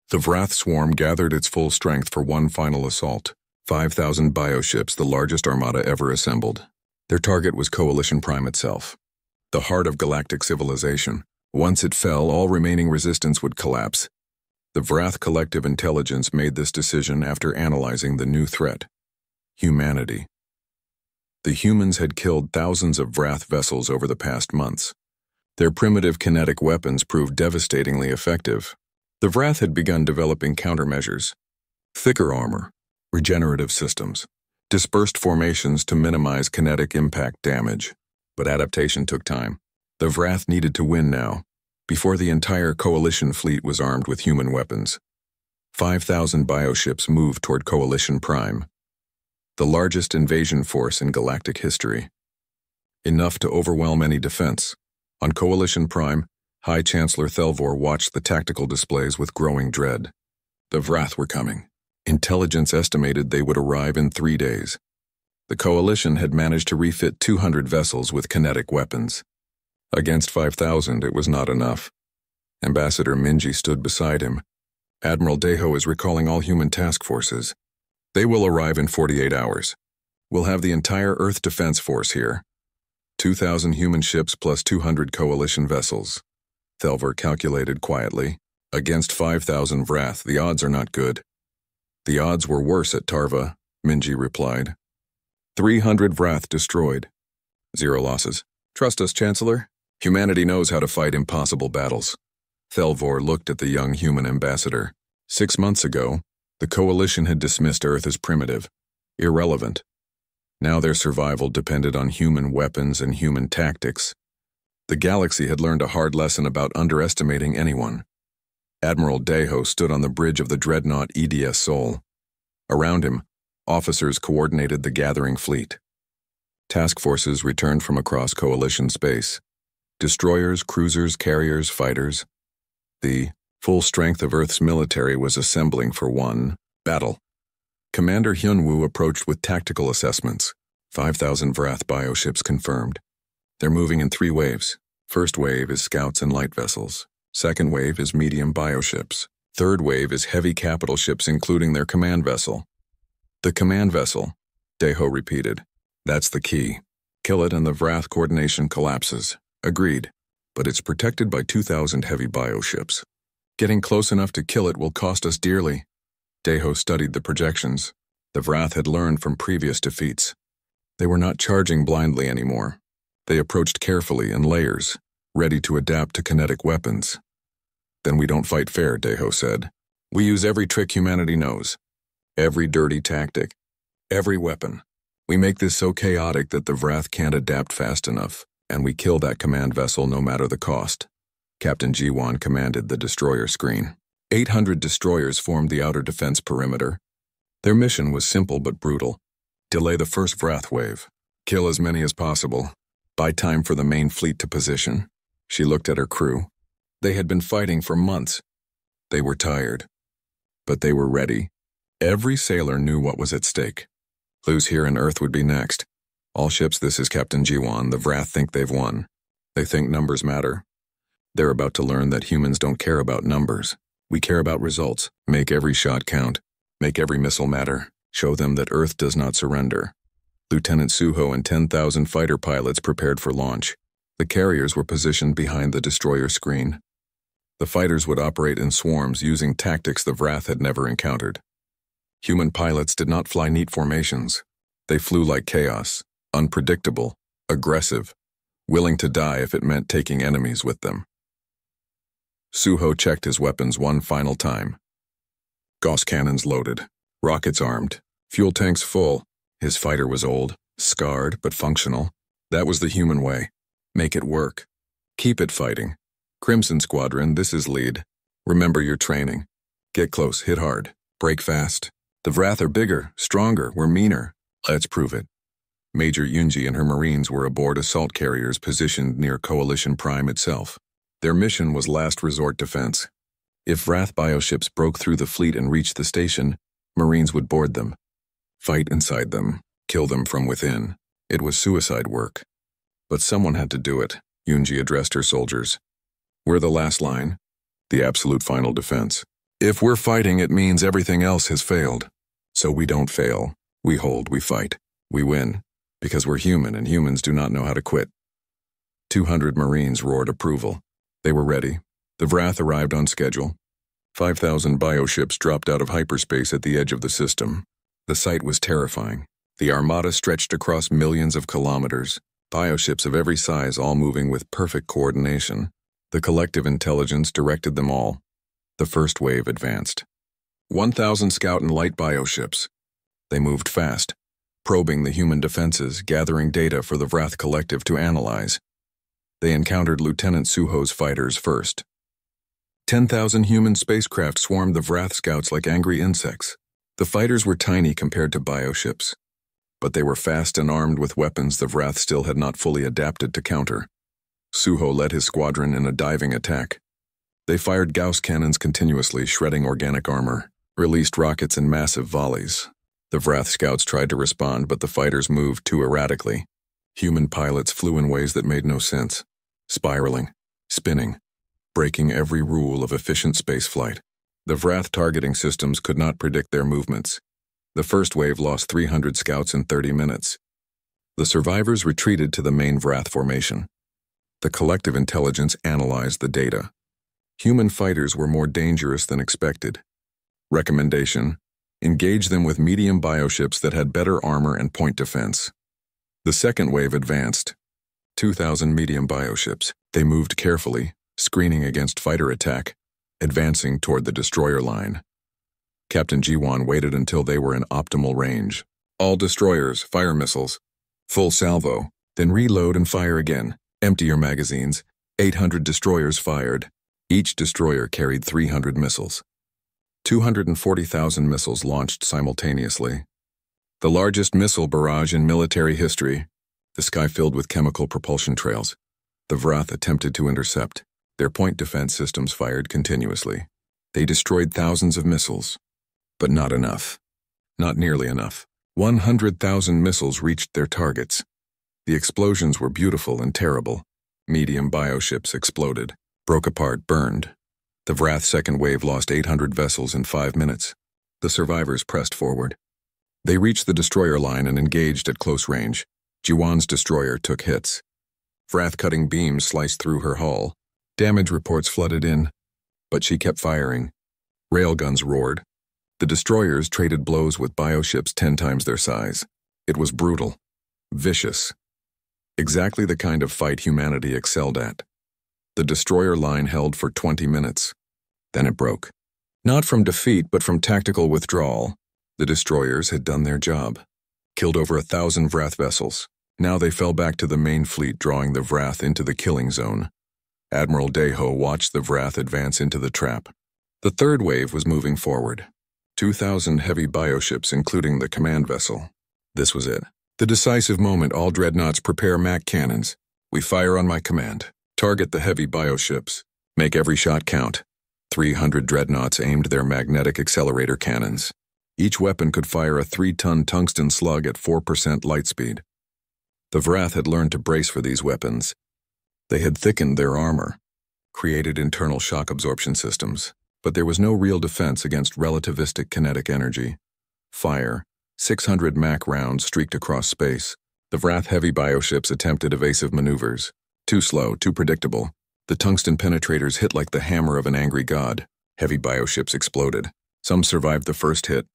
The Vrath swarm gathered its full strength for one final assault. 5,000 bioships, the largest armada ever assembled. Their target was Coalition Prime itself, the heart of galactic civilization. Once it fell, all remaining resistance would collapse. The Vrath collective intelligence made this decision after analyzing the new threat: humanity. The humans had killed thousands of Vrath vessels over the past months. Their primitive kinetic weapons proved devastatingly effective. The Vrath had begun developing countermeasures: thicker armor, regenerative systems, dispersed formations to minimize kinetic impact damage. But adaptation took time. The Vrath needed to win now, before the entire Coalition fleet was armed with human weapons. 5,000 bioships moved toward Coalition Prime, the largest invasion force in galactic history. Enough to overwhelm any defense. On Coalition Prime, High Chancellor Thelvor watched the tactical displays with growing dread. The Vrath were coming. Intelligence estimated they would arrive in 3 days. The Coalition had managed to refit 200 vessels with kinetic weapons. Against 5,000, it was not enough. Ambassador Minji stood beside him. Admiral Deho is recalling all human task forces. They will arrive in 48 hours. We'll have the entire Earth Defense Force here. 2,000 human ships plus 200 Coalition vessels. Thelvor calculated quietly. Against 5,000 Vrath, the odds are not good. The odds were worse at Tarva, Minji replied. 300 Vrath destroyed. 0 losses. Trust us, Chancellor. Humanity knows how to fight impossible battles. Thelvor looked at the young human ambassador. 6 months ago, the Coalition had dismissed Earth as primitive, irrelevant. Now their survival depended on human weapons and human tactics. The galaxy had learned a hard lesson about underestimating anyone. Admiral Deho stood on the bridge of the dreadnought EDS Sol. Around him, officers coordinated the gathering fleet. Task forces returned from across Coalition space. Destroyers, cruisers, carriers, fighters. The full strength of Earth's military was assembling for one battle. Commander Hyunwoo approached with tactical assessments. 5,000 Vrath bioships confirmed. They're moving in 3 waves. First wave is scouts and light vessels. Second wave is medium bioships. Third wave is heavy capital ships including their command vessel. The command vessel, Deho repeated. That's the key. Kill it and the Vrath coordination collapses. Agreed. But it's protected by 2,000 heavy bioships. Getting close enough to kill it will cost us dearly. Deho studied the projections. The Vrath had learned from previous defeats. They were not charging blindly anymore. They approached carefully in layers, ready to adapt to kinetic weapons. Then we don't fight fair, Deho said. We use every trick humanity knows. Every dirty tactic. Every weapon. We make this so chaotic that the Vrath can't adapt fast enough, and we kill that command vessel no matter the cost. Captain Jiwon commanded the destroyer screen. 800 destroyers formed the outer defense perimeter. Their mission was simple but brutal. Delay the first Vrath wave. Kill as many as possible. Buy time for the main fleet to position. She looked at her crew. They had been fighting for months. They were tired. But they were ready. Every sailor knew what was at stake. Lose here and Earth would be next. All ships, this is Captain Jiwon. The Vrath think they've won. They think numbers matter. They're about to learn that humans don't care about numbers. We care about results. Make every shot count. Make every missile matter. Show them that Earth does not surrender. Lieutenant Suho and 10,000 fighter pilots prepared for launch. The carriers were positioned behind the destroyer screen. The fighters would operate in swarms using tactics the Vrath had never encountered. Human pilots did not fly neat formations. They flew like chaos, unpredictable, aggressive, willing to die if it meant taking enemies with them. Suho checked his weapons one final time. Gauss cannons loaded, rockets armed, fuel tanks full. His fighter was old, scarred, but functional. That was the human way. Make it work. Keep it fighting. Crimson Squadron, this is lead. Remember your training. Get close, hit hard, break fast. The Vrath are bigger, stronger, we're meaner. Let's prove it. Major Yunji and her Marines were aboard assault carriers positioned near Coalition Prime itself. Their mission was last resort defense. If Vrath bioships broke through the fleet and reached the station, Marines would board them. Fight inside them, kill them from within. It was suicide work. But someone had to do it, Yunji addressed her soldiers. We're the last line, the absolute final defense. If we're fighting, it means everything else has failed. So we don't fail. We hold, we fight. We win. Because we're human, and humans do not know how to quit. 200 Marines roared approval. They were ready. The Wrath arrived on schedule. 5,000 bioships dropped out of hyperspace at the edge of the system. The sight was terrifying. The armada stretched across millions of kilometers, bioships of every size all moving with perfect coordination. The collective intelligence directed them all. The first wave advanced. 1,000 scout and light bioships. They moved fast, probing the human defenses, gathering data for the Wrath Collective to analyze. They encountered Lieutenant Suho's fighters first. 10,000 human spacecraft swarmed the Wrath scouts like angry insects. The fighters were tiny compared to bioships, but they were fast and armed with weapons the Wrath still had not fully adapted to counter. Suho led his squadron in a diving attack. They fired Gauss cannons continuously, shredding organic armor, released rockets in massive volleys. The Wrath scouts tried to respond, but the fighters moved too erratically. Human pilots flew in ways that made no sense, spiraling, spinning, breaking every rule of efficient spaceflight. The Wrath targeting systems could not predict their movements. The first wave lost 300 scouts in 30 minutes. The survivors retreated to the main Wrath formation. The collective intelligence analyzed the data. Human fighters were more dangerous than expected. Recommendation: engage them with medium bioships that had better armor and point defense. The second wave advanced. 2,000 medium bioships. They moved carefully, screening against fighter attack, advancing toward the destroyer line. Captain Jiwan waited until they were in optimal range. All destroyers, fire missiles. Full salvo, then reload and fire again. Empty your magazines. 800 destroyers fired. Each destroyer carried 300 missiles. 240,000 missiles launched simultaneously. The largest missile barrage in military history. The sky filled with chemical propulsion trails. The Wrath attempted to intercept. Their point defense systems fired continuously. They destroyed thousands of missiles. But not enough. Not nearly enough. 100,000 missiles reached their targets. The explosions were beautiful and terrible. Medium bioships exploded, broke apart, burned. The Wrath second wave lost 800 vessels in 5 minutes. The survivors pressed forward. They reached the destroyer line and engaged at close range. Jiwan's destroyer took hits. Wrath-cutting beams sliced through her hull. Damage reports flooded in, but she kept firing. Railguns roared. The destroyers traded blows with bioships 10 times their size. It was brutal, vicious. Exactly the kind of fight humanity excelled at. The destroyer line held for 20 minutes. Then it broke. Not from defeat, but from tactical withdrawal. The destroyers had done their job. Killed over 1,000 Wrath vessels. Now they fell back to the main fleet, drawing the Wrath into the killing zone. Admiral Deho watched the Wrath advance into the trap. The third wave was moving forward. 2,000 heavy bioships, including the command vessel. This was it. The decisive moment. All dreadnoughts prepare MAC cannons. We fire on my command. Target the heavy bioships. Make every shot count. 300 dreadnoughts aimed their magnetic accelerator cannons. Each weapon could fire a 3-ton tungsten slug at 4% light speed. The Wrath had learned to brace for these weapons. They had thickened their armor, created internal shock absorption systems, but there was no real defense against relativistic kinetic energy. Fire, 600 MAC rounds streaked across space. The Wrath heavy bioships attempted evasive maneuvers. Too slow, too predictable. The tungsten penetrators hit like the hammer of an angry god. Heavy bioships exploded. Some survived the first hit,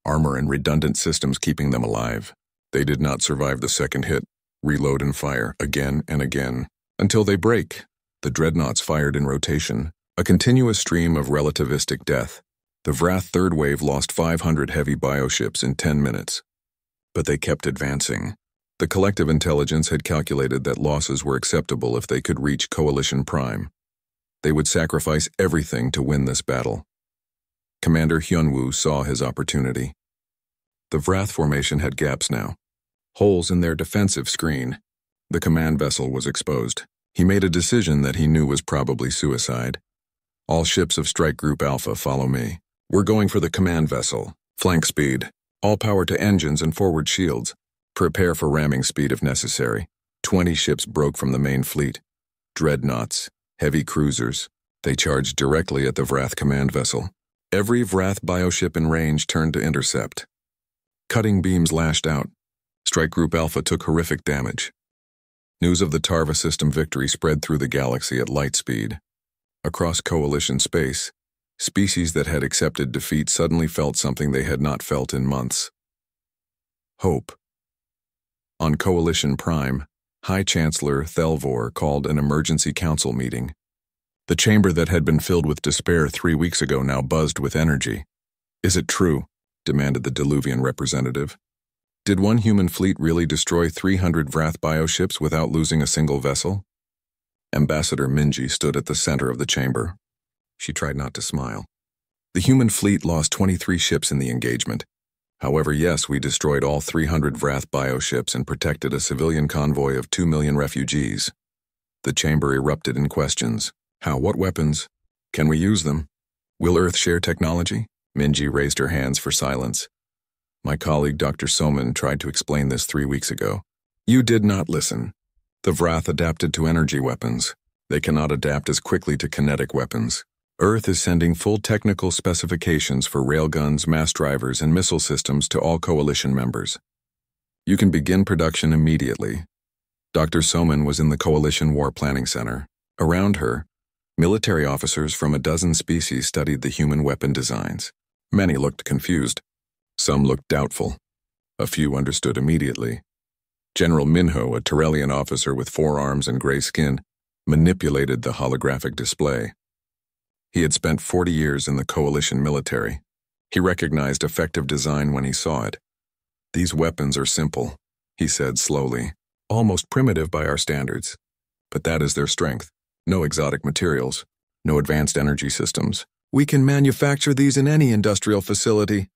armor and redundant systems keeping them alive. They did not survive the second hit. Reload and fire, again and again, until they break. The dreadnoughts fired in rotation, a continuous stream of relativistic death. The Wrath third wave lost 500 heavy bioships in 10 minutes. But they kept advancing. The collective intelligence had calculated that losses were acceptable if they could reach Coalition Prime. They would sacrifice everything to win this battle. Commander Hyunwoo saw his opportunity. The Wrath formation had gaps now. Holes in their defensive screen. The command vessel was exposed. He made a decision that he knew was probably suicide. All ships of Strike Group Alpha, follow me. We're going for the command vessel. Flank speed. All power to engines and forward shields. Prepare for ramming speed if necessary. 20 ships broke from the main fleet. Dreadnoughts, heavy cruisers. They charged directly at the Wrath command vessel. Every Vrath bioship in range turned to intercept. Cutting beams lashed out. Strike Group Alpha took horrific damage. News of the Tarva system victory spread through the galaxy at light speed. Across Coalition space, species that had accepted defeat suddenly felt something they had not felt in months. Hope. On Coalition Prime, High Chancellor Thelvor called an emergency council meeting. The chamber that had been filled with despair 3 weeks ago now buzzed with energy. "Is it true?" demanded the Diluvian representative. "Did one human fleet really destroy 300 Vrath bioships without losing a single vessel?" Ambassador Minji stood at the center of the chamber. She tried not to smile. "The human fleet lost 23 ships in the engagement. However, yes, we destroyed all 300 Vrath bioships and protected a civilian convoy of 2 million refugees." The chamber erupted in questions. "How? What weapons? Can we use them? Will Earth share technology?" Minji raised her hands for silence. "My colleague Dr. Soman tried to explain this 3 weeks ago. You did not listen. The Vrath adapted to energy weapons. They cannot adapt as quickly to kinetic weapons. Earth is sending full technical specifications for railguns, mass drivers, and missile systems to all Coalition members. You can begin production immediately." Dr. Soman was in the Coalition War Planning Center. Around her, military officers from a dozen species studied the human weapon designs. Many looked confused. Some looked doubtful. A few understood immediately. General Minho, a Terrellian officer with 4 arms and gray skin, manipulated the holographic display. He had spent 40 years in the Coalition military. He recognized effective design when he saw it. "These weapons are simple," he said slowly, "almost primitive by our standards. But that is their strength. No exotic materials, no advanced energy systems. We can manufacture these in any industrial facility."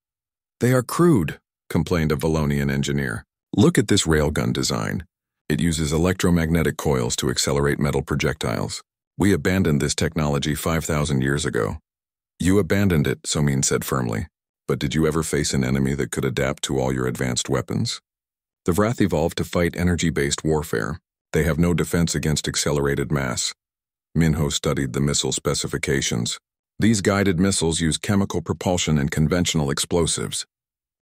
"They are crude," complained a Valonian engineer. "Look at this railgun design. It uses electromagnetic coils to accelerate metal projectiles. We abandoned this technology 5,000 years ago." "You abandoned it," Somin said firmly. "But did you ever face an enemy that could adapt to all your advanced weapons?" The Vrath evolved to fight energy-based warfare. They have no defense against accelerated mass. Minho studied the missile specifications. These guided missiles use chemical propulsion and conventional explosives.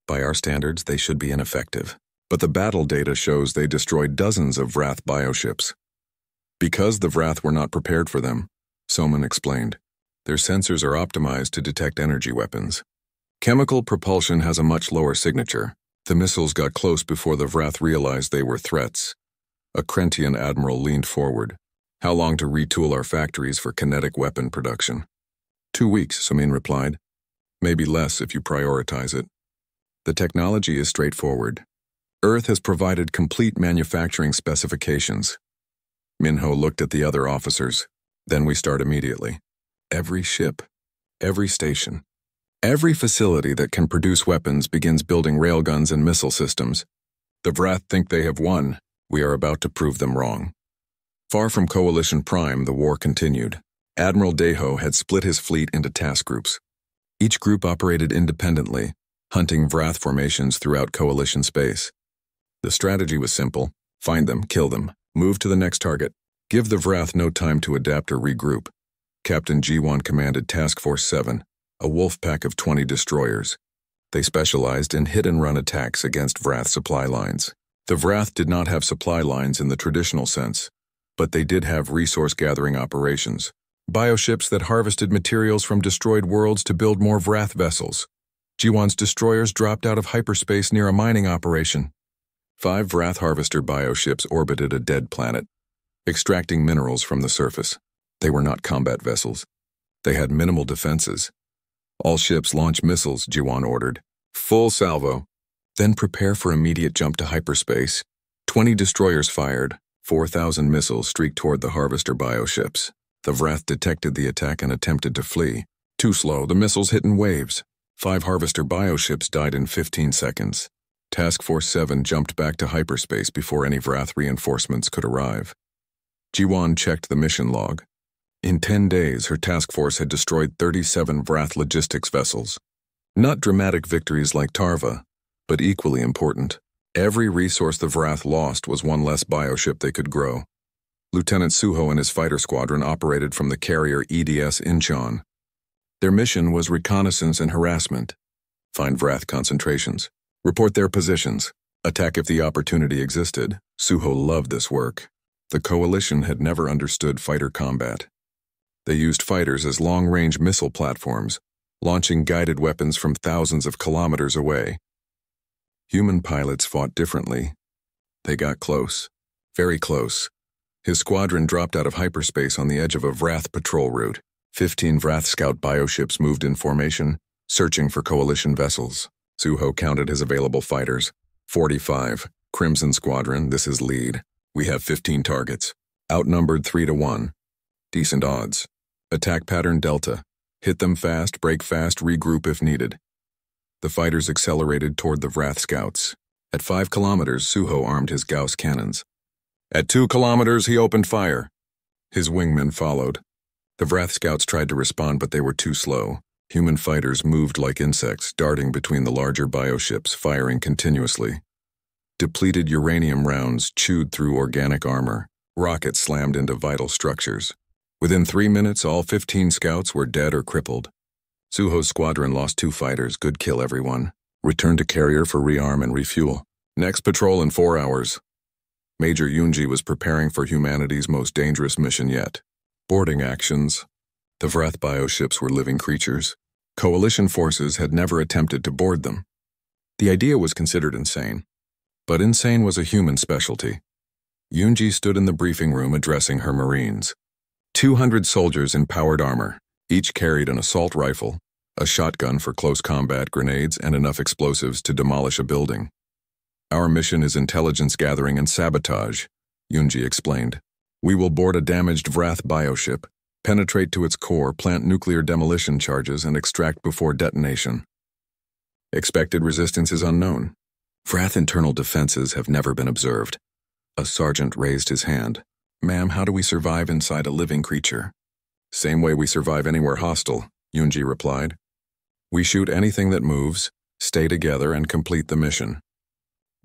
By our standards, they should be ineffective. But the battle data shows they destroyed dozens of Vrath bioships. Because the Vrath were not prepared for them, Soman explained. Their sensors are optimized to detect energy weapons. Chemical propulsion has a much lower signature. The missiles got close before the Vrath realized they were threats. A Krentian admiral leaned forward. "How long to retool our factories for kinetic weapon production?" 2 weeks, Somin replied. "Maybe less if you prioritize it. The technology is straightforward. Earth has provided complete manufacturing specifications." Minho looked at the other officers. "Then we start immediately. Every ship, every station, every facility that can produce weapons begins building railguns and missile systems. The Vrath think they have won. We are about to prove them wrong." Far from Coalition Prime, the war continued. Admiral Deho had split his fleet into task groups. Each group operated independently, hunting Vrath formations throughout Coalition space. The strategy was simple: find them, kill them, move to the next target. Give the Vrath no time to adapt or regroup. Captain Jiwan commanded Task Force 7, a wolf pack of 20 destroyers. They specialized in hit-and-run attacks against Vrath supply lines. The Vrath did not have supply lines in the traditional sense, but they did have resource-gathering operations. Bioships that harvested materials from destroyed worlds to build more Vrath vessels. Jiwan's destroyers dropped out of hyperspace near a mining operation. 5 Vrath harvester bioships orbited a dead planet, extracting minerals from the surface. They were not combat vessels. They had minimal defenses. "All ships launch missiles," Jiwan ordered. "Full salvo. Then prepare for immediate jump to hyperspace." 20 destroyers fired. 4,000 missiles streaked toward the harvester bioships. The Vrath detected the attack and attempted to flee. Too slow, the missiles hit in waves. 5 harvester bioships died in 15 seconds. Task Force 7 jumped back to hyperspace before any Vrath reinforcements could arrive. Jiwan checked the mission log. In 10 days, her task force had destroyed 37 Vrath logistics vessels. Not dramatic victories like Tarva, but equally important. Every resource the Vrath lost was one less bioship they could grow. Lieutenant Suho and his fighter squadron operated from the carrier EDS Incheon. Their mission was reconnaissance and harassment. Find Vrath concentrations. Report their positions. Attack if the opportunity existed. Suho loved this work. The Coalition had never understood fighter combat. They used fighters as long-range missile platforms, launching guided weapons from thousands of kilometers away. Human pilots fought differently. They got close. Very close. His squadron dropped out of hyperspace on the edge of a Vrath patrol route. 15 Vrath scout bioships moved in formation, searching for Coalition vessels. Suho counted his available fighters. 45. Crimson Squadron, this is lead. We have 15 targets. Outnumbered 3-1. Decent odds. Attack pattern Delta. Hit them fast, break fast, regroup if needed. The fighters accelerated toward the Vrath scouts. At 5 kilometers, Suho armed his Gauss cannons. At 2 kilometers, he opened fire. His wingmen followed. The Vrath scouts tried to respond, but they were too slow. Human fighters moved like insects, darting between the larger bioships, firing continuously. Depleted uranium rounds chewed through organic armor. Rockets slammed into vital structures. Within 3 minutes, all 15 scouts were dead or crippled. Suho's squadron lost 2 fighters. Good kill, everyone. Returned to carrier for rearm and refuel. Next patrol in 4 hours. Major Yunji was preparing for humanity's most dangerous mission yet. Boarding actions. The Vrath bioships were living creatures. Coalition forces had never attempted to board them. The idea was considered insane. But insane was a human specialty. Yunji stood in the briefing room addressing her Marines. 200 soldiers in powered armor. Each carried an assault rifle, a shotgun for close combat grenades, and enough explosives to demolish a building. Our mission is intelligence gathering and sabotage, Yunji explained. We will board a damaged Vrath bioship, penetrate to its core, plant nuclear demolition charges, and extract before detonation. Expected resistance is unknown. Vrath internal defenses have never been observed. A sergeant raised his hand. Ma'am, how do we survive inside a living creature? Same way we survive anywhere hostile, Yunji replied. We shoot anything that moves, stay together, and complete the mission.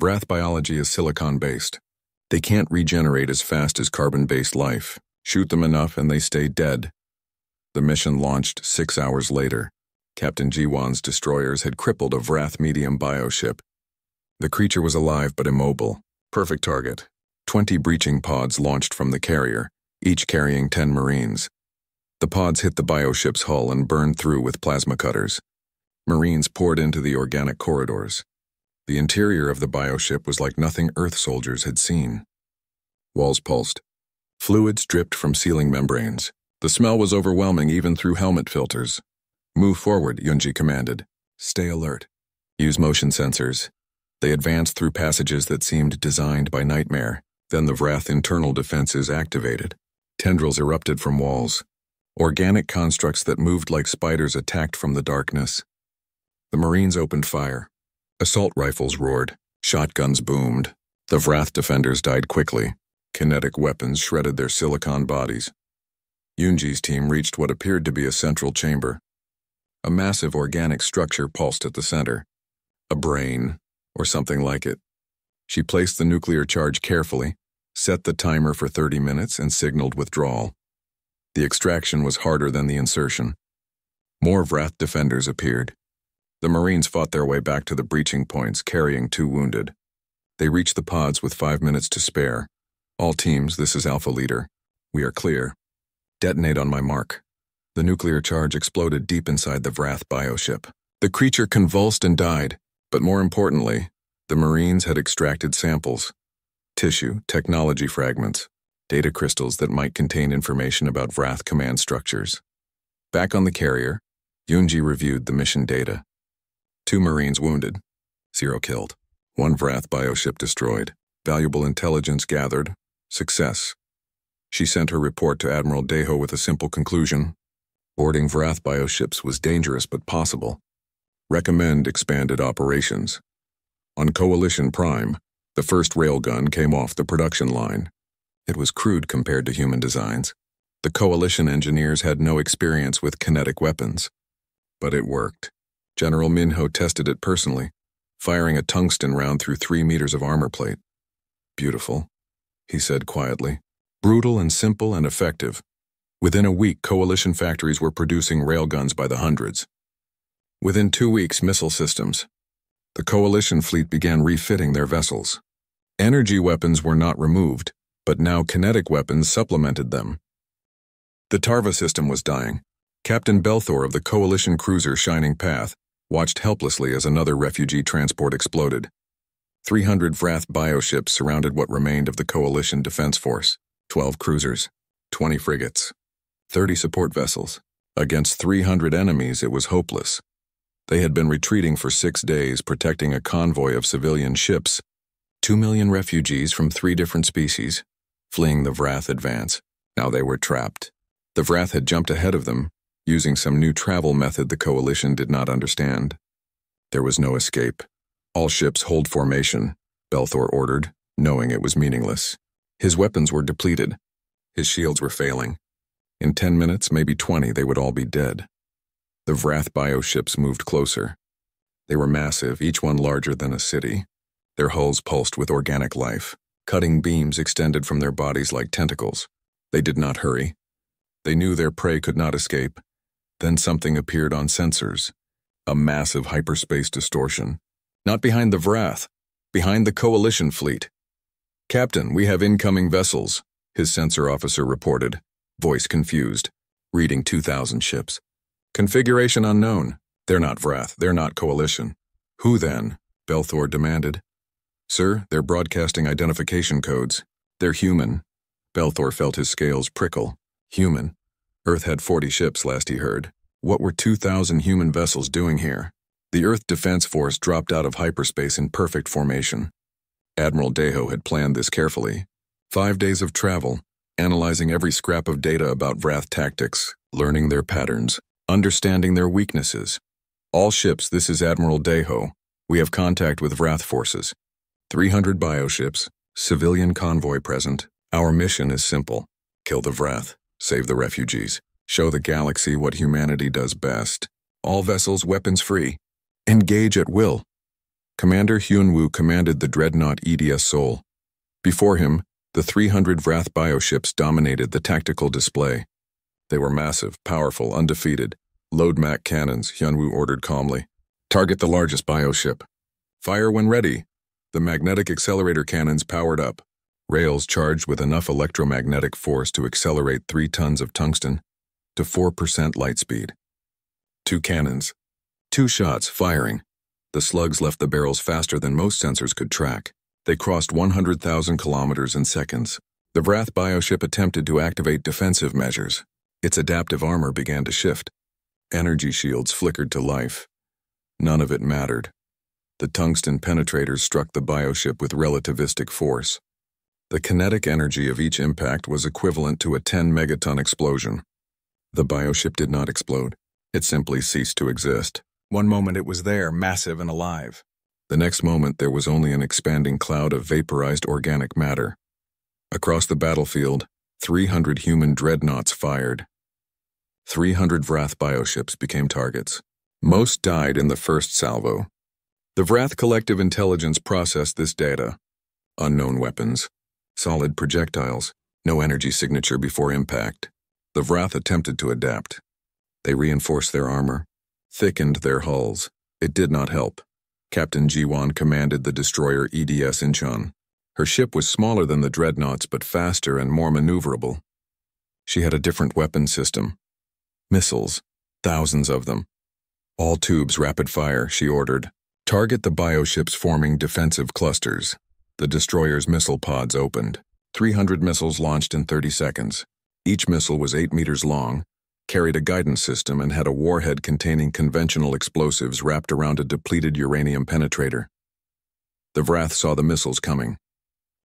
Vrath biology is silicon-based. They can't regenerate as fast as carbon-based life. Shoot them enough and they stay dead. The mission launched 6 hours later. Captain Jiwan's destroyers had crippled a Vrath medium bioship. The creature was alive but immobile. Perfect target. 20 breaching pods launched from the carrier, each carrying 10 Marines. The pods hit the bioship's hull and burned through with plasma cutters. Marines poured into the organic corridors. The interior of the bioship was like nothing Earth soldiers had seen. Walls pulsed. Fluids dripped from ceiling membranes. The smell was overwhelming even through helmet filters. Move forward, Yunji commanded. Stay alert. Use motion sensors. They advanced through passages that seemed designed by nightmare. Then the Vrath internal defenses activated. Tendrils erupted from walls. Organic constructs that moved like spiders attacked from the darkness. The Marines opened fire. Assault rifles roared. Shotguns boomed. The Vrath defenders died quickly. Kinetic weapons shredded their silicon bodies. Yunji's team reached what appeared to be a central chamber. A massive organic structure pulsed at the center. A brain, or something like it. She placed the nuclear charge carefully, set the timer for 30 minutes, and signaled withdrawal. The extraction was harder than the insertion. More Vrath defenders appeared. The Marines fought their way back to the breaching points, carrying 2 wounded. They reached the pods with 5 minutes to spare. All teams, this is Alpha Leader. We are clear. Detonate on my mark. The nuclear charge exploded deep inside the Vrath bioship. The creature convulsed and died, but more importantly, the Marines had extracted samples. Tissue, technology fragments, data crystals that might contain information about Vrath command structures. Back on the carrier, Yunji reviewed the mission data. 2 Marines wounded, 0 killed. 1 Vrath bioship destroyed. Valuable intelligence gathered. Success. She sent her report to Admiral Deho with a simple conclusion. Boarding Vrath bioships was dangerous but possible. Recommend expanded operations. On Coalition Prime, the first railgun came off the production line. It was crude compared to human designs. The Coalition engineers had no experience with kinetic weapons. But it worked. General Minho tested it personally, firing a tungsten round through 3 meters of armor plate. Beautiful, he said quietly. Brutal and simple and effective. Within a week, coalition factories were producing railguns by the hundreds. Within 2 weeks, missile systems. The coalition fleet began refitting their vessels. Energy weapons were not removed, but now kinetic weapons supplemented them. The Tarva system was dying. Captain Belthor of the coalition cruiser Shining Path watched helplessly as another refugee transport exploded. 300 Vrath bioships surrounded what remained of the coalition defense force. 12 cruisers, 20 frigates, 30 support vessels. Against 300 enemies, it was hopeless. They had been retreating for 6 days, protecting a convoy of civilian ships. 2 million refugees from 3 different species, fleeing the Vrath advance. Now they were trapped. The Vrath had jumped ahead of them, using some new travel method the coalition did not understand. There was no escape. All ships hold formation, Belthor ordered, knowing it was meaningless. His weapons were depleted. His shields were failing. In 10 minutes, maybe 20, they would all be dead. The Vrath bioships moved closer. They were massive, each one larger than a city. Their hulls pulsed with organic life. Cutting beams extended from their bodies like tentacles. They did not hurry. They knew their prey could not escape. Then something appeared on sensors. A massive hyperspace distortion. Not behind the Vrath, behind the coalition fleet. "Captain, we have incoming vessels," his sensor officer reported, voice confused, reading 2,000 ships. "Configuration unknown. They're not Vrath, they're not coalition." "Who then?" Belthor demanded. "Sir, they're broadcasting identification codes. They're human." Belthor felt his scales prickle. Human. Earth had 40 ships last he heard. What were 2,000 human vessels doing here? The Earth Defense Force dropped out of hyperspace in perfect formation. Admiral Deho had planned this carefully. 5 days of travel, analyzing every scrap of data about Vrath tactics, learning their patterns, understanding their weaknesses. "All ships, this is Admiral Deho. We have contact with Vrath forces. 300 bioships, civilian convoy present. Our mission is simple. Kill the Vrath, save the refugees, show the galaxy what humanity does best. All vessels weapons free. Engage at will." Commander Hyunwoo commanded the dreadnought EDS Seoul. Before him, the 300 Vrath bioships dominated the tactical display. They were massive, powerful, undefeated. "Load Mac cannons," Hyunwoo ordered calmly. "Target the largest bioship. Fire when ready." The magnetic accelerator cannons powered up. Rails charged with enough electromagnetic force to accelerate 3 tons of tungsten to 4% light speed. 2 cannons. 2 shots, firing. The slugs left the barrels faster than most sensors could track. They crossed 100,000 kilometers in seconds. The Vrath bioship attempted to activate defensive measures. Its adaptive armor began to shift. Energy shields flickered to life. None of it mattered. The tungsten penetrators struck the bioship with relativistic force. The kinetic energy of each impact was equivalent to a 10-megaton explosion. The bioship did not explode. It simply ceased to exist. One moment it was there, massive and alive. The next moment there was only an expanding cloud of vaporized organic matter. Across the battlefield, 300 human dreadnoughts fired. 300 Vrath bioships became targets. Most died in the first salvo. The Vrath collective intelligence processed this data. Unknown weapons. Solid projectiles. No energy signature before impact. The Vrath attempted to adapt. They reinforced their armor, thickened their hulls. It did not help. Captain Jiwon commanded the destroyer EDS Incheon. Her ship was smaller than the dreadnoughts but faster and more maneuverable. She had a different weapon system. Missiles, thousands of them. "All tubes rapid fire," she ordered. "Target the bioships forming defensive clusters." The destroyer's missile pods opened. 300 missiles launched in 30 seconds. Each missile was 8 meters long, carried a guidance system, and had a warhead containing conventional explosives wrapped around a depleted uranium penetrator. The Vrath saw the missiles coming.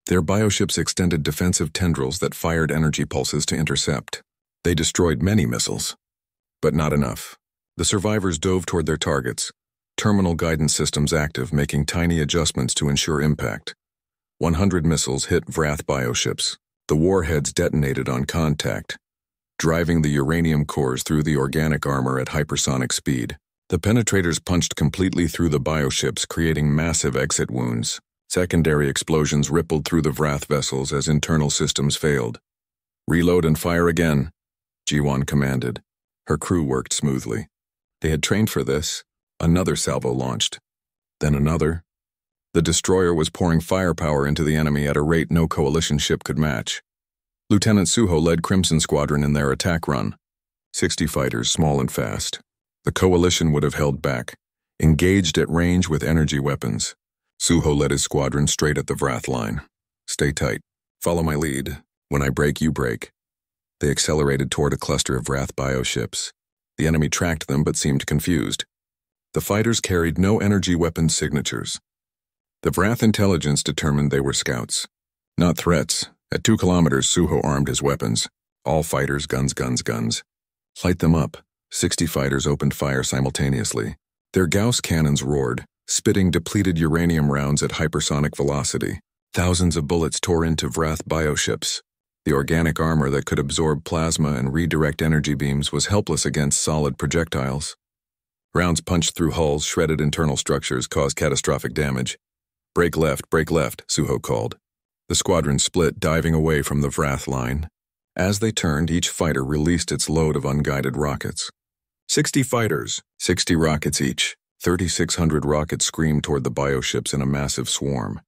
Their bioships extended defensive tendrils that fired energy pulses to intercept. They destroyed many missiles, but not enough. The survivors dove toward their targets, terminal guidance systems active, making tiny adjustments to ensure impact. 100 missiles hit Vrath bioships. The warheads detonated on contact, driving the uranium cores through the organic armor at hypersonic speed. The penetrators punched completely through the bioships, creating massive exit wounds. Secondary explosions rippled through the Vrath vessels as internal systems failed. "Reload and fire again." Ji-won commanded. Her crew worked smoothly. They had trained for this. Another salvo launched. Then another. The destroyer was pouring firepower into the enemy at a rate no coalition ship could match. Lieutenant Suho led Crimson Squadron in their attack run. 60 fighters, small and fast. The coalition would have held back, engaged at range with energy weapons. Suho led his squadron straight at the Vrath line. Stay tight. Follow my lead. When I break, you break. They accelerated toward a cluster of Vrath bioships. The enemy tracked them but seemed confused. The fighters carried no energy weapon signatures. The Vrath intelligence determined they were scouts. Not threats. At 2 kilometers, Suho armed his weapons. All fighters, guns, guns, guns. Light them up. 60 fighters opened fire simultaneously. Their Gauss cannons roared, spitting depleted uranium rounds at hypersonic velocity. Thousands of bullets tore into Vrath bioships. The organic armor that could absorb plasma and redirect energy beams was helpless against solid projectiles. Rounds punched through hulls, shredded internal structures, caused catastrophic damage. Break left, Suho called. The squadron split, diving away from the Vrath line. As they turned, each fighter released its load of unguided rockets. 60 fighters, 60 rockets each. 3,600 rockets screamed toward the bioships in a massive swarm.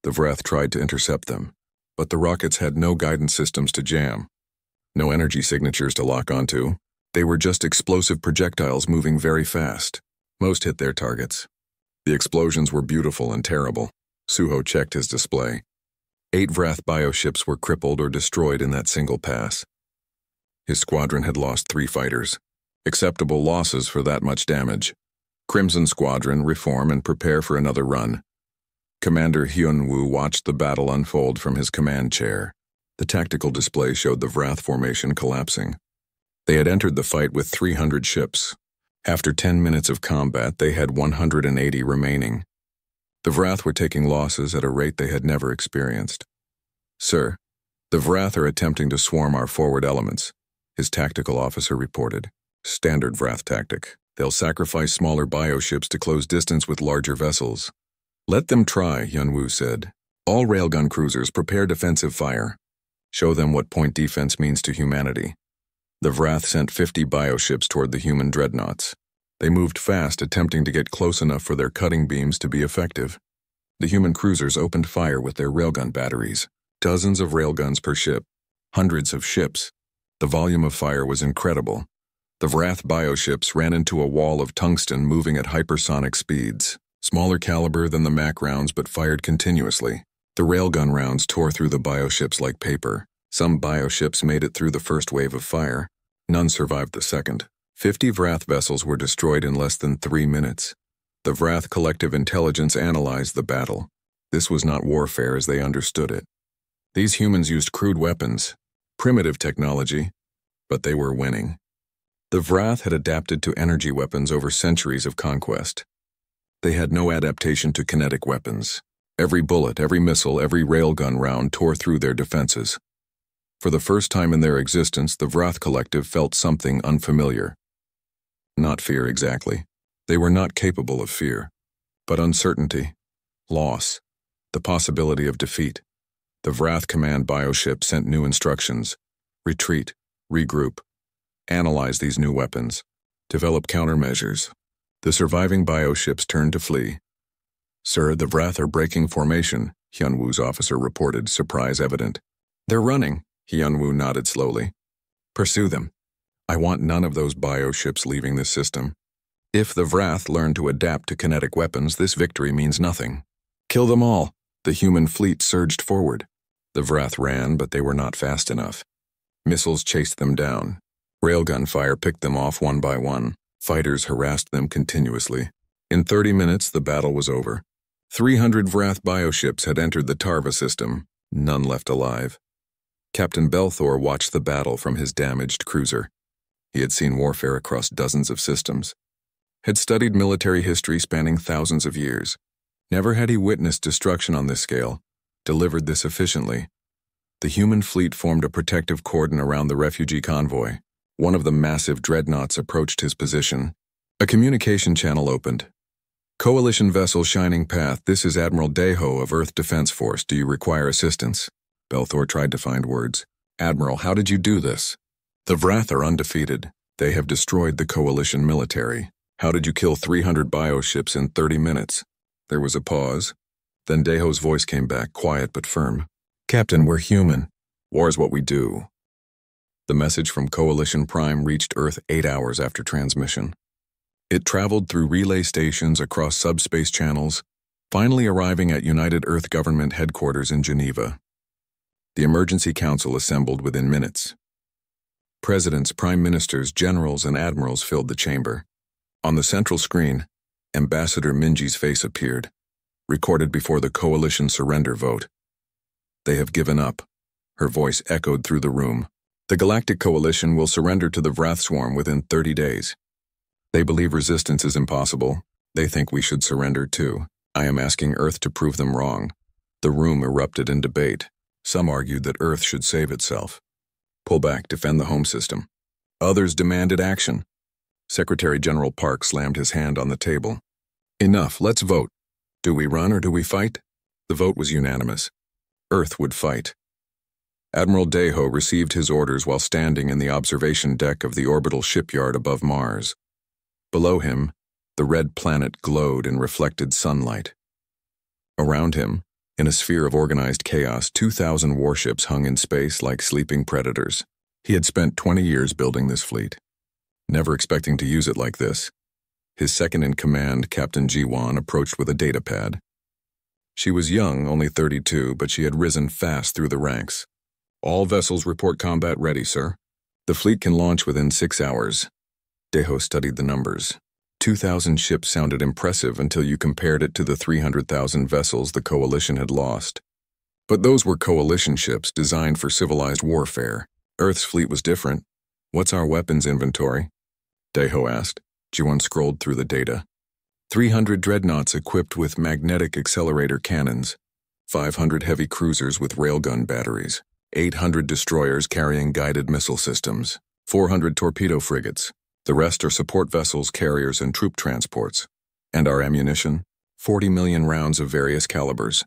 The Vrath tried to intercept them, but the rockets had no guidance systems to jam. No energy signatures to lock onto. They were just explosive projectiles moving very fast. Most hit their targets. The explosions were beautiful and terrible. Suho checked his display. 8 Vrath bioships were crippled or destroyed in that single pass. His squadron had lost 3 fighters. Acceptable losses for that much damage. Crimson Squadron, reform and prepare for another run. Commander Hyun-woo watched the battle unfold from his command chair. The tactical display showed the Vrath formation collapsing. They had entered the fight with 300 ships. After 10 minutes of combat, they had 180 remaining. The Vrath were taking losses at a rate they had never experienced. Sir, the Vrath are attempting to swarm our forward elements, his tactical officer reported. Standard Vrath tactic. They'll sacrifice smaller bioships to close distance with larger vessels. Let them try, Hyun-woo said. All railgun cruisers prepare defensive fire. Show them what point defense means to humanity. The Vrath sent 50 bioships toward the human dreadnoughts. They moved fast, attempting to get close enough for their cutting beams to be effective. The human cruisers opened fire with their railgun batteries. Dozens of railguns per ship. Hundreds of ships. The volume of fire was incredible. The Vrath bioships ran into a wall of tungsten moving at hypersonic speeds. Smaller caliber than the Mac rounds but fired continuously. The railgun rounds tore through the bioships like paper. Some bioships made it through the first wave of fire. None survived the second. 50 Vrath vessels were destroyed in less than 3 minutes. The Vrath collective intelligence analyzed the battle. This was not warfare as they understood it. These humans used crude weapons, primitive technology, but they were winning. The Vrath had adapted to energy weapons over centuries of conquest. They had no adaptation to kinetic weapons. Every bullet, every missile, every railgun round tore through their defenses. For the first time in their existence, the Vrath collective felt something unfamiliar. Not fear exactly. They were not capable of fear, but uncertainty, loss, the possibility of defeat. The Vrath command bioship sent new instructions. Retreat, regroup, analyze these new weapons, develop countermeasures. The surviving bioships turned to flee. Sir, the Vrath are breaking formation, Hyun-woo's officer reported, surprise evident. They're running, Hyun-woo nodded slowly. Pursue them. I want none of those bioships leaving this system. If the Vrath learn to adapt to kinetic weapons, this victory means nothing. Kill them all. The human fleet surged forward. The Vrath ran, but they were not fast enough. Missiles chased them down. Railgun fire picked them off one by one. Fighters harassed them continuously. In 30 minutes, the battle was over. 300 Vrath bioships had entered the Tarva system, none left alive. Captain Belthor watched the battle from his damaged cruiser. He had seen warfare across dozens of systems, had studied military history spanning thousands of years. Never had he witnessed destruction on this scale, delivered this efficiently. The human fleet formed a protective cordon around the refugee convoy. One of the massive dreadnoughts approached his position. A communication channel opened. Coalition vessel Shining Path, this is Admiral Daeho of Earth Defense Force. Do you require assistance? Belthor tried to find words. Admiral, how did you do this? The Vrath are undefeated. They have destroyed the Coalition military. How did you kill 300 bioships in 30 minutes? There was a pause. Then Deho's voice came back, quiet but firm. Captain, we're human. War's what we do. The message from Coalition Prime reached Earth 8 hours after transmission. It traveled through relay stations across subspace channels, finally arriving at United Earth Government headquarters in Geneva. The Emergency Council assembled within minutes. Presidents, prime ministers, generals, and admirals filled the chamber. On the central screen, Ambassador Minji's face appeared, recorded before the Coalition surrender vote. They have given up. Her voice echoed through the room. The Galactic Coalition will surrender to the Vrath Swarm within 30 days. They believe resistance is impossible. They think we should surrender too. I am asking Earth to prove them wrong. The room erupted in debate. Some argued that Earth should save itself. Pull back, defend the home system. Others demanded action. Secretary General Park slammed his hand on the table. Enough, let's vote. Do we run or do we fight? The vote was unanimous. Earth would fight. Admiral Deho received his orders while standing in the observation deck of the orbital shipyard above Mars. Below him, the red planet glowed in reflected sunlight. Around him, in a sphere of organized chaos, 2,000 warships hung in space like sleeping predators. He had spent 20 years building this fleet, never expecting to use it like this. His second-in-command, Captain Jiwan, approached with a datapad. She was young, only 32, but she had risen fast through the ranks. All vessels report combat ready, sir. The fleet can launch within 6 hours. Deho studied the numbers. 2,000 ships sounded impressive until you compared it to the 300,000 vessels the Coalition had lost. But those were Coalition ships designed for civilized warfare. Earth's fleet was different. What's our weapons inventory? Deho asked. Jiwan scrolled through the data. 300 dreadnoughts equipped with magnetic accelerator cannons, 500 heavy cruisers with railgun batteries, 800 destroyers carrying guided missile systems, 400 torpedo frigates. The rest are support vessels, carriers, and troop transports. And our ammunition? 40 million rounds of various calibers,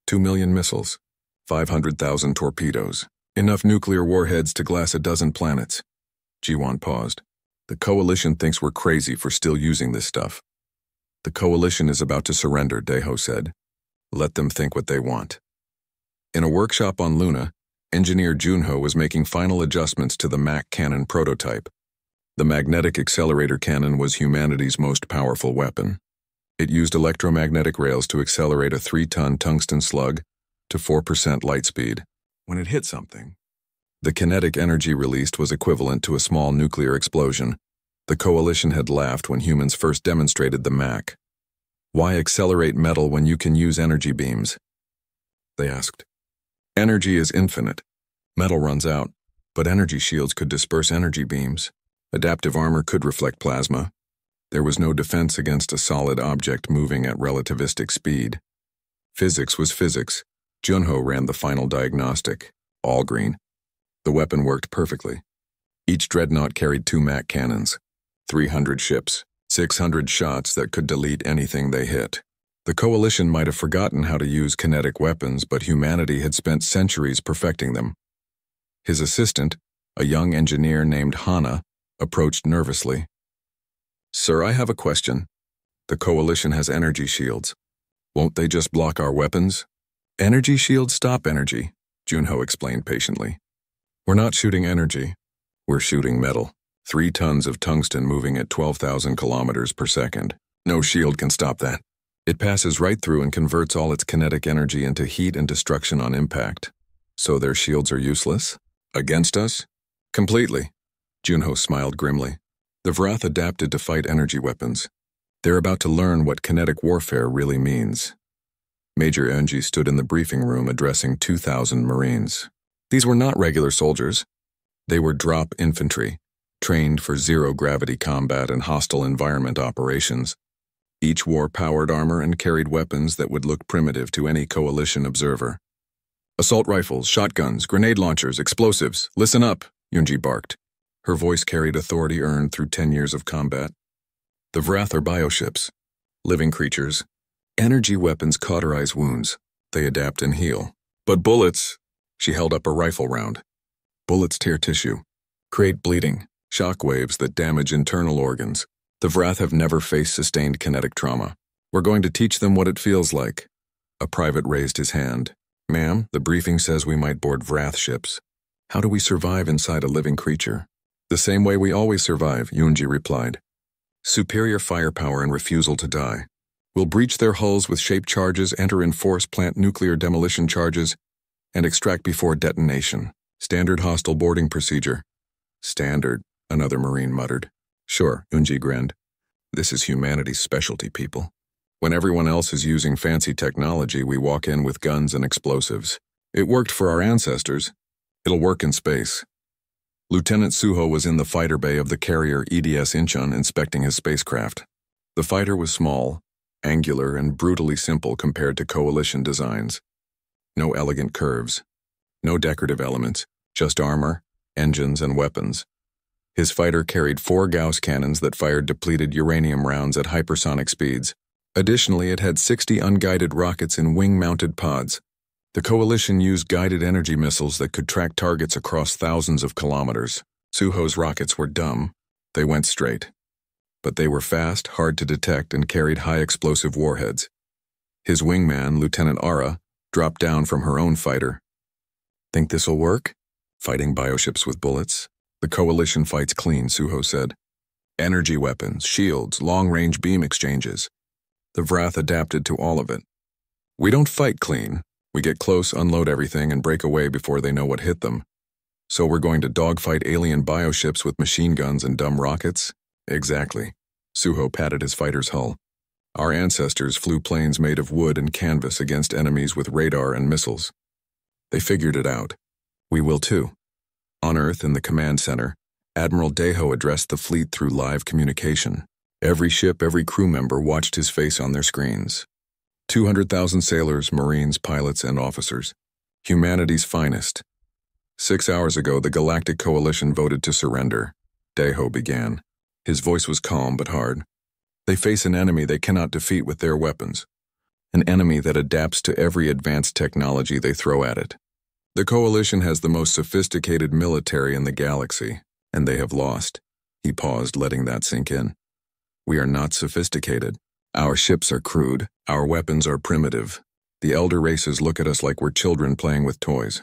2 million missiles, 500,000 torpedoes, enough nuclear warheads to glass a dozen planets. Jiwan paused. The Coalition thinks we're crazy for still using this stuff. The Coalition is about to surrender, Deho said. Let them think what they want. In a workshop on Luna, engineer Junho was making final adjustments to the Mac cannon prototype. The magnetic accelerator cannon was humanity's most powerful weapon. It used electromagnetic rails to accelerate a 3-ton tungsten slug to 4% light speed. When it hit something, the kinetic energy released was equivalent to a small nuclear explosion. The Coalition had laughed when humans first demonstrated the Mac. Why accelerate metal when you can use energy beams? They asked. Energy is infinite. Metal runs out, but energy shields could disperse energy beams. Adaptive armor could reflect plasma. There was no defense against a solid object moving at relativistic speed. Physics was physics. Junho ran the final diagnostic. All green. The weapon worked perfectly. Each dreadnought carried 2 Mac cannons, 300 ships, 600 shots that could delete anything they hit. The Coalition might have forgotten how to use kinetic weapons, but humanity had spent centuries perfecting them. His assistant, a young engineer named Hana, approached nervously. Sir, I have a question. The Coalition has energy shields. Won't they just block our weapons? Energy shields stop energy, Junho explained patiently. We're not shooting energy. We're shooting metal. 3 tons of tungsten moving at 12,000 kilometers per second. No shield can stop that. It passes right through and converts all its kinetic energy into heat and destruction on impact. So their shields are useless? Against us? Completely. Junho smiled grimly. The Vrath adapted to fight energy weapons. They're about to learn what kinetic warfare really means. Major Enji stood in the briefing room addressing 2,000 Marines. These were not regular soldiers. They were drop infantry, trained for zero-gravity combat and hostile environment operations. Each wore powered armor and carried weapons that would look primitive to any Coalition observer. Assault rifles, shotguns, grenade launchers, explosives. Listen up, Yunji barked. Her voice carried authority earned through 10 years of combat. The Vrath are bioships, living creatures. Energy weapons cauterize wounds. They adapt and heal. But bullets, she held up a rifle round. Bullets tear tissue. create bleeding, shock waves that damage internal organs. The Vrath have never faced sustained kinetic trauma. We're going to teach them what it feels like. A private raised his hand. Ma'am, the briefing says we might board Vrath ships. How do we survive inside a living creature? The same way we always survive, Yunji replied. Superior firepower and refusal to die. We'll breach their hulls with shape charges, enter in force, plant nuclear demolition charges, and extract before detonation. Standard hostile boarding procedure. Standard, another Marine muttered. Sure, Yunji grinned. This is humanity's specialty, people. When everyone else is using fancy technology, we walk in with guns and explosives. It worked for our ancestors. It'll work in space. Lieutenant Suho was in the fighter bay of the carrier EDS Incheon inspecting his spacecraft. The fighter was small, angular, and brutally simple compared to Coalition designs. No elegant curves. No decorative elements, just armor, engines, and weapons. His fighter carried 4 Gauss cannons that fired depleted uranium rounds at hypersonic speeds. Additionally, it had 60 unguided rockets in wing-mounted pods. The Coalition used guided energy missiles that could track targets across thousands of kilometers. Suho's rockets were dumb. They went straight. But they were fast, hard to detect, and carried high-explosive warheads. His wingman, Lieutenant Ara, dropped down from her own fighter. Think this'll work? Fighting bioships with bullets? The Coalition fights clean, Suho said. Energy weapons, shields, long-range beam exchanges. The Vrath adapted to all of it. We don't fight clean. We get close, unload everything, and break away before they know what hit them. So we're going to dogfight alien bioships with machine guns and dumb rockets? Exactly. Suho patted his fighter's hull. Our ancestors flew planes made of wood and canvas against enemies with radar and missiles. They figured it out. We will too. On Earth, in the command center, Admiral Deho addressed the fleet through live communication. Every ship, every crew member watched his face on their screens. 200,000 sailors, Marines, pilots, and officers. Humanity's finest. 6 hours ago, the Galactic Coalition voted to surrender. Deho began. His voice was calm but hard. They face an enemy they cannot defeat with their weapons. An enemy that adapts to every advanced technology they throw at it. The Coalition has the most sophisticated military in the galaxy, and they have lost. He paused, letting that sink in. We are not sophisticated. Our ships are crude. Our weapons are primitive. The elder races look at us like we're children playing with toys.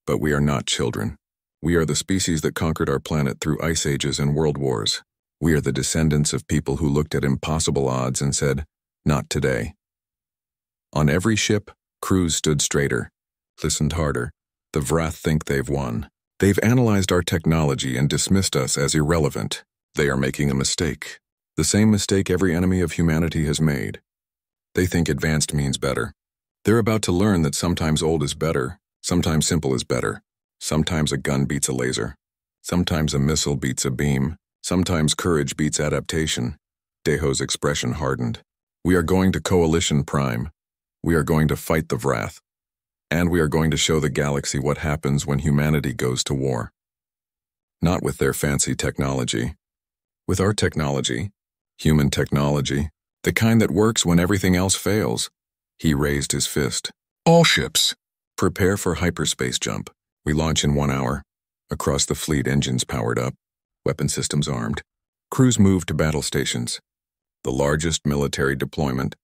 But we are not children. We are the species that conquered our planet through ice ages and world wars. We are the descendants of people who looked at impossible odds and said, not today. On every ship, crews stood straighter, listened harder. The Vrath think they've won. They've analyzed our technology and dismissed us as irrelevant. They are making a mistake. The same mistake every enemy of humanity has made. They think advanced means better. They're about to learn that sometimes old is better, sometimes simple is better. Sometimes a gun beats a laser. Sometimes a missile beats a beam. Sometimes courage beats adaptation. Deho's expression hardened. We are going to Coalition Prime. We are going to fight the Vrath. And we are going to show the galaxy what happens when humanity goes to war. Not with their fancy technology. With our technology, human technology, the kind that works when everything else fails. He raised his fist. All ships, prepare for hyperspace jump. We launch in 1 hour. Across the fleet, engines powered up, weapon systems armed. Crews moved to battle stations. The largest military deployment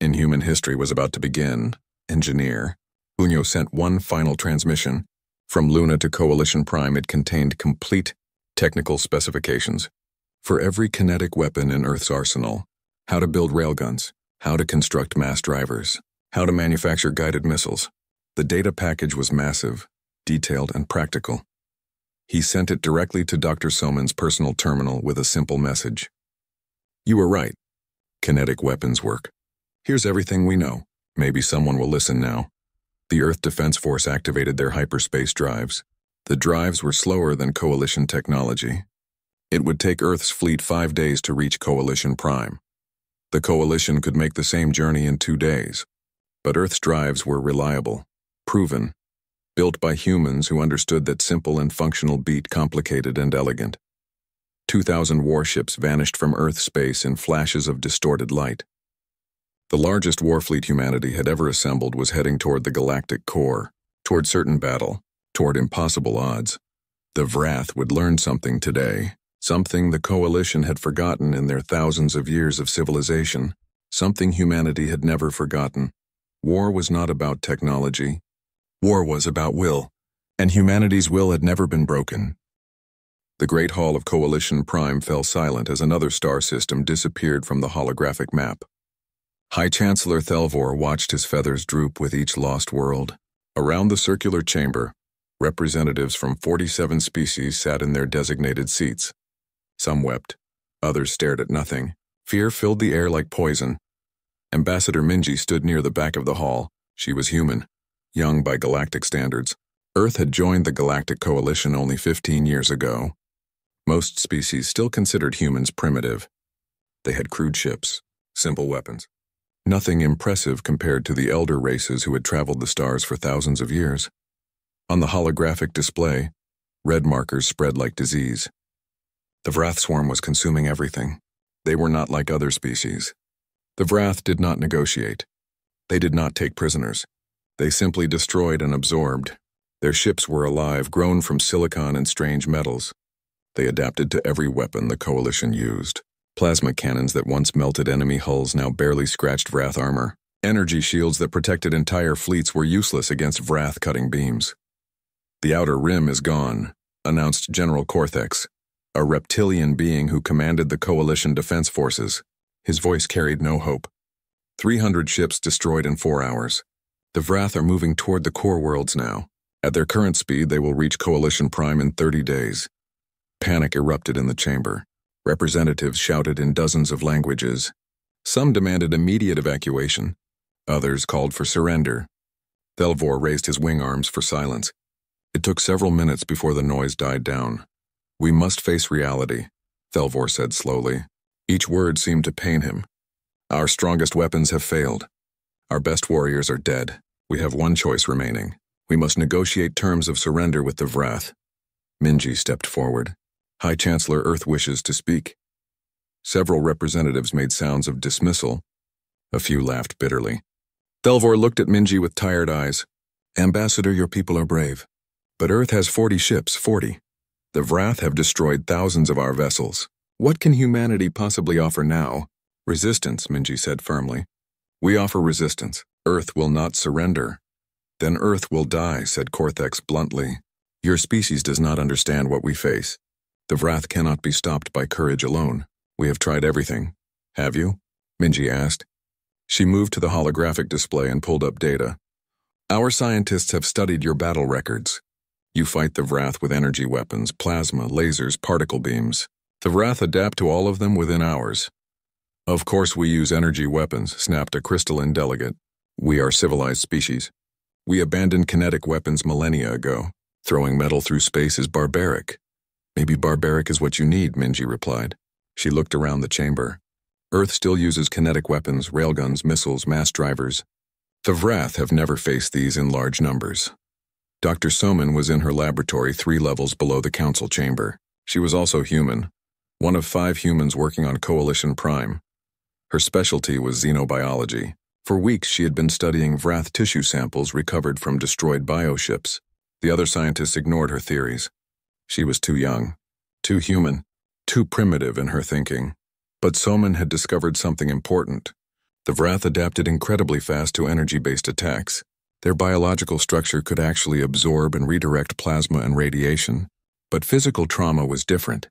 in human history was about to begin. Engineer. Unyo sent one final transmission. From Luna to Coalition Prime, it contained complete technical specifications. For every kinetic weapon in Earth's arsenal, how to build railguns, how to construct mass drivers, how to manufacture guided missiles. The data package was massive, detailed, and practical. He sent it directly to Dr. Soman's personal terminal with a simple message. You were right. Kinetic weapons work. Here's everything we know. Maybe someone will listen now. The Earth Defense Force activated their hyperspace drives. The drives were slower than Coalition technology. It would take Earth's fleet 5 days to reach Coalition Prime. The Coalition could make the same journey in 2 days. But Earth's drives were reliable, proven, built by humans who understood that simple and functional beat complicated and elegant. 2,000 warships vanished from Earth's space in flashes of distorted light. The largest warfleet humanity had ever assembled was heading toward the galactic core, toward certain battle, toward impossible odds. The Vrath would learn something today, something the Coalition had forgotten in their thousands of years of civilization, something humanity had never forgotten. War was not about technology. War was about will, and humanity's will had never been broken. The Great Hall of Coalition Prime fell silent as another star system disappeared from the holographic map. High Chancellor Thelvor watched his feathers droop with each lost world. Around the circular chamber, representatives from 47 species sat in their designated seats. Some wept, others stared at nothing. Fear filled the air like poison. Ambassador Minji stood near the back of the hall. She was human, young by galactic standards. Earth had joined the Galactic Coalition only 15 years ago. Most species still considered humans primitive. They had crude ships, simple weapons. Nothing impressive compared to the elder races who had traveled the stars for thousands of years. On the holographic display, red markers spread like disease. The Vrath swarm was consuming everything. They were not like other species. The Vrath did not negotiate. They did not take prisoners. They simply destroyed and absorbed. Their ships were alive, grown from silicon and strange metals. They adapted to every weapon the Coalition used. Plasma cannons that once melted enemy hulls now barely scratched Vrath armor. Energy shields that protected entire fleets were useless against Vrath-cutting beams. "The outer rim is gone," announced General Cortex, a reptilian being who commanded the Coalition defense forces. His voice carried no hope. 300 ships destroyed in 4 hours. The Vrath are moving toward the core worlds now. At their current speed, they will reach Coalition Prime in 30 days. Panic erupted in the chamber. Representatives shouted in dozens of languages. Some demanded immediate evacuation. Others called for surrender. Thelvor raised his wing arms for silence. It took several minutes before the noise died down. "We must face reality," Thelvor said slowly. Each word seemed to pain him. "Our strongest weapons have failed. Our best warriors are dead. We have one choice remaining. We must negotiate terms of surrender with the Vrath." Minji stepped forward. "High Chancellor Earth wishes to speak." Several representatives made sounds of dismissal. A few laughed bitterly. Thelvor looked at Minji with tired eyes. "Ambassador, your people are brave. But Earth has 40 ships, 40. The Vrath have destroyed thousands of our vessels. What can humanity possibly offer now?" "Resistance," Minji said firmly. "We offer resistance. Earth will not surrender." "Then Earth will die," said Cortex bluntly. "Your species does not understand what we face. The Vrath cannot be stopped by courage alone. We have tried everything." "Have you?" Minji asked. She moved to the holographic display and pulled up data. "Our scientists have studied your battle records. You fight the Vrath with energy weapons, plasma, lasers, particle beams. The Vrath adapt to all of them within hours." "Of course we use energy weapons," snapped a crystalline delegate. "We are civilized species. We abandoned kinetic weapons millennia ago. Throwing metal through space is barbaric." "Maybe barbaric is what you need," Minji replied. She looked around the chamber. Earth still uses kinetic weapons, railguns, missiles, mass drivers. The Vrath have never faced these in large numbers. Dr. Soman was in her laboratory 3 levels below the council chamber. She was also human, one of 5 humans working on Coalition Prime. Her specialty was xenobiology. For weeks she had been studying Vrath tissue samples recovered from destroyed bioships. The other scientists ignored her theories. She was too young, too human, too primitive in her thinking. But Soman had discovered something important. The Vrath adapted incredibly fast to energy-based attacks. Their biological structure could actually absorb and redirect plasma and radiation. But physical trauma was different.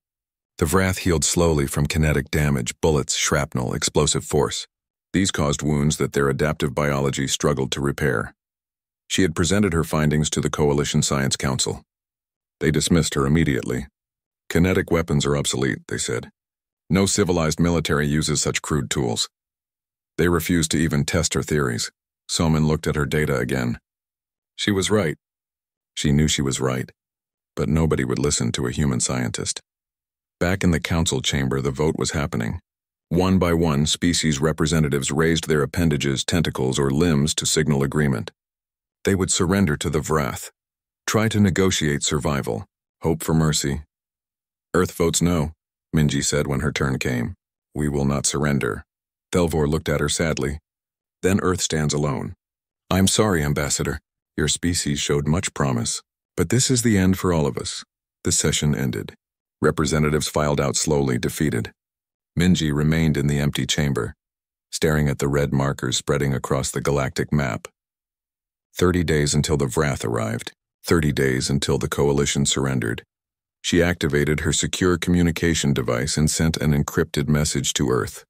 The Vrath healed slowly from kinetic damage, bullets, shrapnel, explosive force. These caused wounds that their adaptive biology struggled to repair. She had presented her findings to the Coalition Science Council. They dismissed her immediately. "Kinetic weapons are obsolete," they said. "No civilized military uses such crude tools." They refused to even test her theories. Soman looked at her data again. She was right. She knew she was right. But nobody would listen to a human scientist. Back in the council chamber, the vote was happening. One by one, species representatives raised their appendages, tentacles, or limbs to signal agreement. They would surrender to the Vrath. Try to negotiate survival. Hope for mercy. "Earth votes no," Minji said when her turn came. "We will not surrender." Thelvor looked at her sadly. "Then Earth stands alone." "I'm sorry, Ambassador. Your species showed much promise. But this is the end for all of us. The session ended. Representatives filed out slowly, defeated. Minji remained in the empty chamber, staring at the red markers spreading across the galactic map. 30 days until the Wrath arrived. 30 days until the Coalition surrendered. She activated her secure communication device and sent an encrypted message to Earth.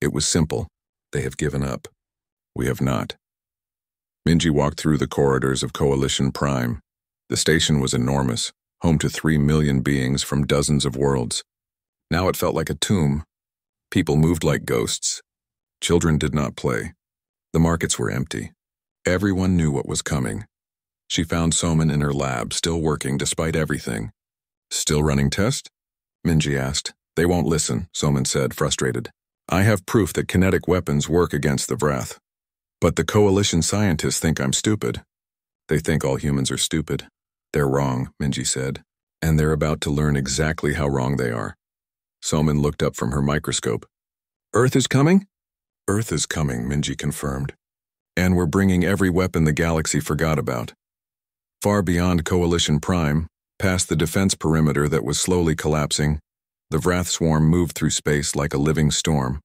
It was simple. They have given up. We have not. Minji walked through the corridors of Coalition Prime. The station was enormous, home to 3 million beings from dozens of worlds. Now it felt like a tomb. People moved like ghosts. Children did not play. The markets were empty. Everyone knew what was coming. She found Soman in her lab, still working despite everything. Still running tests? Minji asked. They won't listen, Soman said, frustrated. I have proof that kinetic weapons work against the Wrath. But the Coalition scientists think I'm stupid. They think all humans are stupid. They're wrong, Minji said, and they're about to learn exactly how wrong they are. Soman looked up from her microscope. Earth is coming? Earth is coming, Minji confirmed. And we're bringing every weapon the galaxy forgot about. Far beyond Coalition Prime, past the defense perimeter that was slowly collapsing, the Wrath swarm moved through space like a living storm.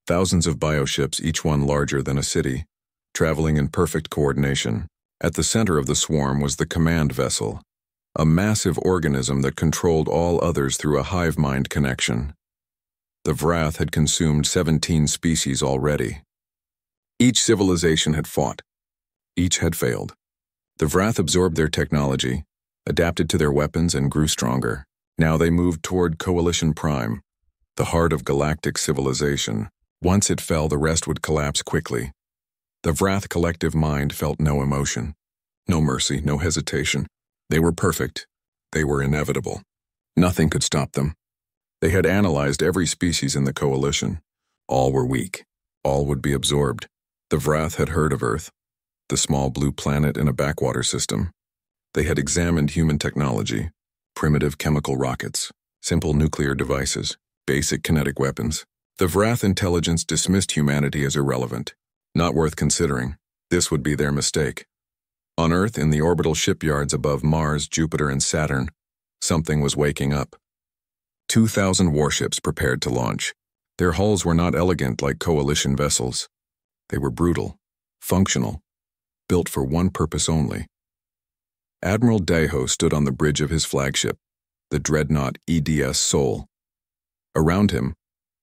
Thousands of bioships, each one larger than a city, traveling in perfect coordination. At the center of the swarm was the command vessel, a massive organism that controlled all others through a hive mind connection. The Wrath had consumed 17 species already. Each civilization had fought. Each had failed. The Wrath absorbed their technology, adapted to their weapons, and grew stronger. Now they moved toward Coalition Prime, the heart of galactic civilization. Once it fell, the rest would collapse quickly. The Wrath collective mind felt no emotion, no mercy, no hesitation. They were perfect. They were inevitable. Nothing could stop them. They had analyzed every species in the Coalition. All were weak. All would be absorbed. The Wrath had heard of Earth, the small blue planet in a backwater system. They had examined human technology, primitive chemical rockets, simple nuclear devices, basic kinetic weapons. The Wrath intelligence dismissed humanity as irrelevant, not worth considering. This would be their mistake. On Earth, in the orbital shipyards above Mars, Jupiter, and Saturn, something was waking up. 2,000 warships prepared to launch. Their hulls were not elegant like Coalition vessels. They were brutal, functional, built for one purpose only. Admiral Daiho stood on the bridge of his flagship, the dreadnought EDS Sol. Around him,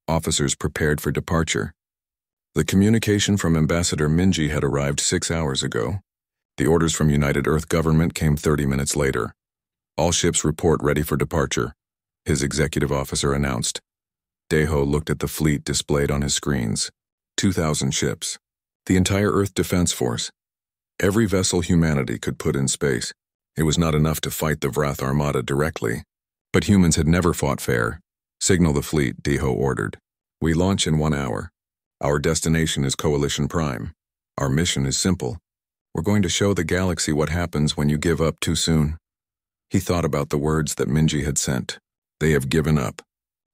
officers prepared for departure. The communication from Ambassador Minji had arrived 6 hours ago. The orders from United Earth Government came 30 minutes later. All ships report ready for departure, his executive officer announced. Daiho looked at the fleet displayed on his screens. 2,000 ships. The entire Earth Defense Force. Every vessel humanity could put in space. It was not enough to fight the Wrath Armada directly. But humans had never fought fair. Signal the fleet, Daiho ordered. We launch in 1 hour. Our destination is Coalition Prime. Our mission is simple. We're going to show the galaxy what happens when you give up too soon. He thought about the words that Minji had sent. They have given up.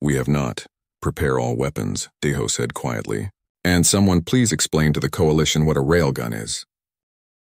We have not. Prepare all weapons, Daiho said quietly. And someone please explain to the Coalition what a railgun is.